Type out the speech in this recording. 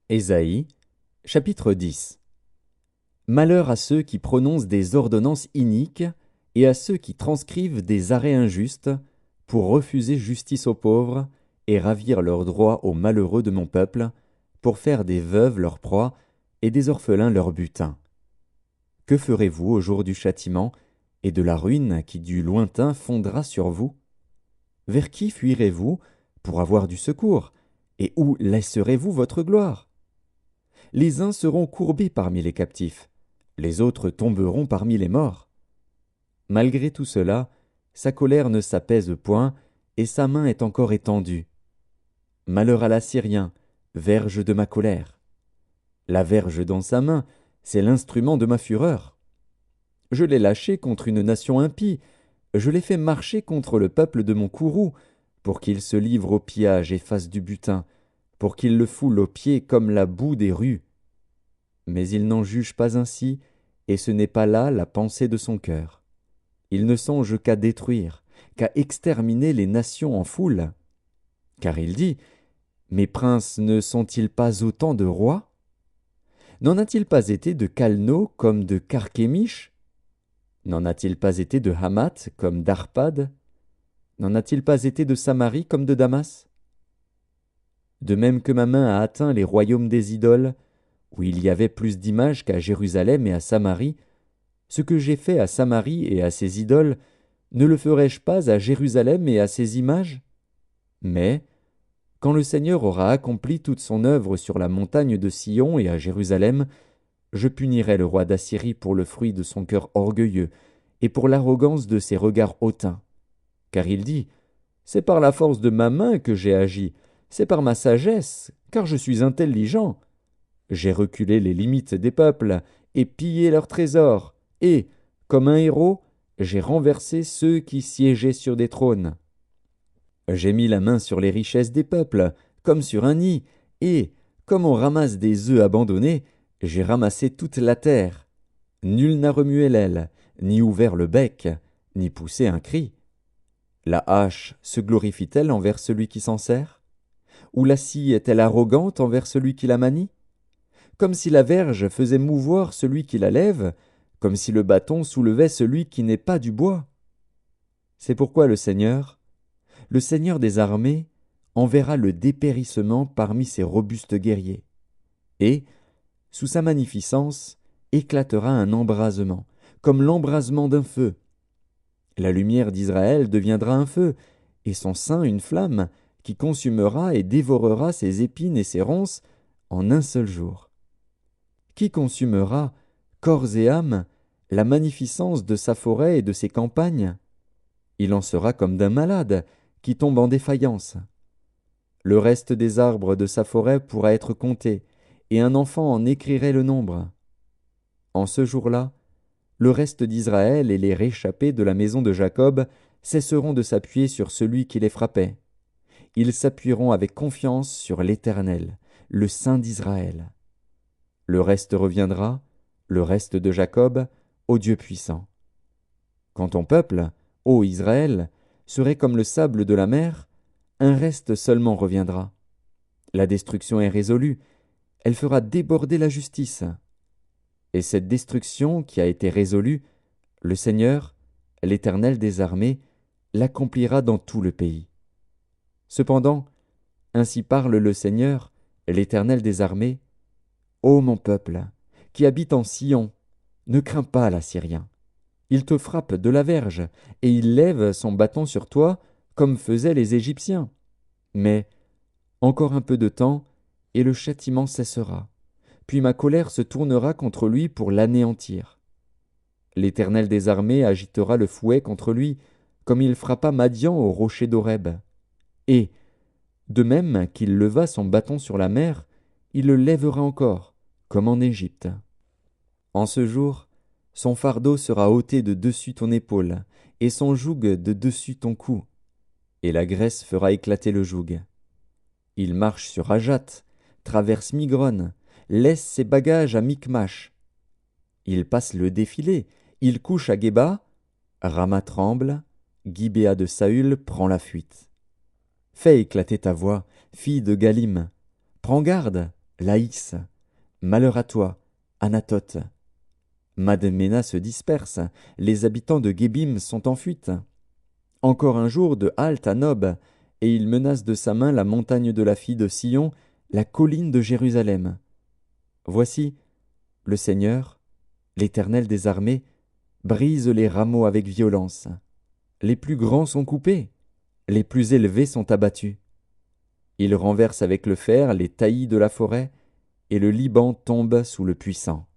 Ésaïe, chapitre 10. Malheur à ceux qui prononcent des ordonnances iniques et à ceux qui transcrivent des arrêts injustes pour refuser justice aux pauvres et ravir leurs droits aux malheureux de mon peuple, pour faire des veuves leur proie et des orphelins leur butin. Que ferez-vous au jour du châtiment et de la ruine qui du lointain fondra sur vous? Vers qui fuirez-vous pour avoir du secours, et où laisserez-vous votre gloire? Les uns seront courbés parmi les captifs, les autres tomberont parmi les morts. Malgré tout cela, sa colère ne s'apaise point, et sa main est encore étendue. Malheur à l'Assyrien, verge de ma colère. La verge dans sa main, c'est l'instrument de ma fureur. Je l'ai lâché contre une nation impie, je l'ai fait marcher contre le peuple de mon courroux, pour qu'il se livre au pillage et fasse du butin, pour qu'il le foule aux pieds comme la boue des rues. Mais il n'en juge pas ainsi, et ce n'est pas là la pensée de son cœur. Il ne songe qu'à détruire, qu'à exterminer les nations en foule. Car il dit, mes princes ne sont-ils pas autant de rois? N'en a-t-il pas été de Calno comme de Carchemish? N'en a-t-il pas été de Hamath comme d'Arpad? N'en a-t-il pas été de Samarie comme de Damas? De même que ma main a atteint les royaumes des idoles, où il y avait plus d'images qu'à Jérusalem et à Samarie, ce que j'ai fait à Samarie et à ses idoles, ne le ferai-je pas à Jérusalem et à ses images? Mais, quand le Seigneur aura accompli toute son œuvre sur la montagne de Sion et à Jérusalem, je punirai le roi d'Assyrie pour le fruit de son cœur orgueilleux et pour l'arrogance de ses regards hautains. Car il dit, c'est par la force de ma main que j'ai agi, c'est par ma sagesse, car je suis intelligent. J'ai reculé les limites des peuples et pillé leurs trésors, et, comme un héros, j'ai renversé ceux qui siégeaient sur des trônes. J'ai mis la main sur les richesses des peuples, comme sur un nid, et, comme on ramasse des œufs abandonnés, j'ai ramassé toute la terre. Nul n'a remué l'aile, ni ouvert le bec, ni poussé un cri. La hache se glorifie-t-elle envers celui qui s'en sert? Ou la scie est-elle arrogante envers celui qui la manie? Comme si la verge faisait mouvoir celui qui la lève, comme si le bâton soulevait celui qui n'est pas du bois. C'est pourquoi le Seigneur des armées, enverra le dépérissement parmi ses robustes guerriers. Et, sous sa magnificence, éclatera un embrasement, comme l'embrasement d'un feu. La lumière d'Israël deviendra un feu, et son sein une flamme, qui consumera et dévorera ses épines et ses ronces en un seul jour. Qui consumera, corps et âme, la magnificence de sa forêt et de ses campagnes? Il en sera comme d'un malade, qui tombe en défaillance. Le reste des arbres de sa forêt pourra être compté, et un enfant en écrirait le nombre. En ce jour-là, le reste d'Israël et les réchappés de la maison de Jacob cesseront de s'appuyer sur celui qui les frappait. Ils s'appuieront avec confiance sur l'Éternel, le Saint d'Israël. Le reste reviendra, le reste de Jacob, au Dieu puissant. Quand ton peuple, ô Israël, serait comme le sable de la mer, un reste seulement reviendra. La destruction est résolue, elle fera déborder la justice. Et cette destruction qui a été résolue, le Seigneur, l'Éternel des armées, l'accomplira dans tout le pays. Cependant, ainsi parle le Seigneur, l'Éternel des armées, ô mon peuple, qui habite en Sion, ne crains pas l'Assyrien. Il te frappe de la verge, et il lève son bâton sur toi, comme faisaient les Égyptiens. Mais encore un peu de temps, et le châtiment cessera. Puis ma colère se tournera contre lui pour l'anéantir. L'Éternel des armées agitera le fouet contre lui, comme il frappa Madian au rocher d'Horeb. Et, de même qu'il leva son bâton sur la mer, il le lèvera encore, comme en Égypte. En ce jour, son fardeau sera ôté de dessus ton épaule, et son joug de dessus ton cou, et la graisse fera éclater le joug. Il marche sur Ajat, traverse Migron, laisse ses bagages à Micmash. Il passe le défilé, il couche à Géba, Rama tremble, Gibéa de Saül prend la fuite. Fais éclater ta voix, fille de Galim, prends garde, Laïs, malheur à toi, Anatote. Madmena se disperse, les habitants de Gébim sont en fuite. Encore un jour de halte à Nob, et il menace de sa main la montagne de la fille de Sion, la colline de Jérusalem. Voici, le Seigneur, l'Éternel des armées, brise les rameaux avec violence. Les plus grands sont coupés, les plus élevés sont abattus. Il renverse avec le fer les taillis de la forêt, et le Liban tombe sous le puissant.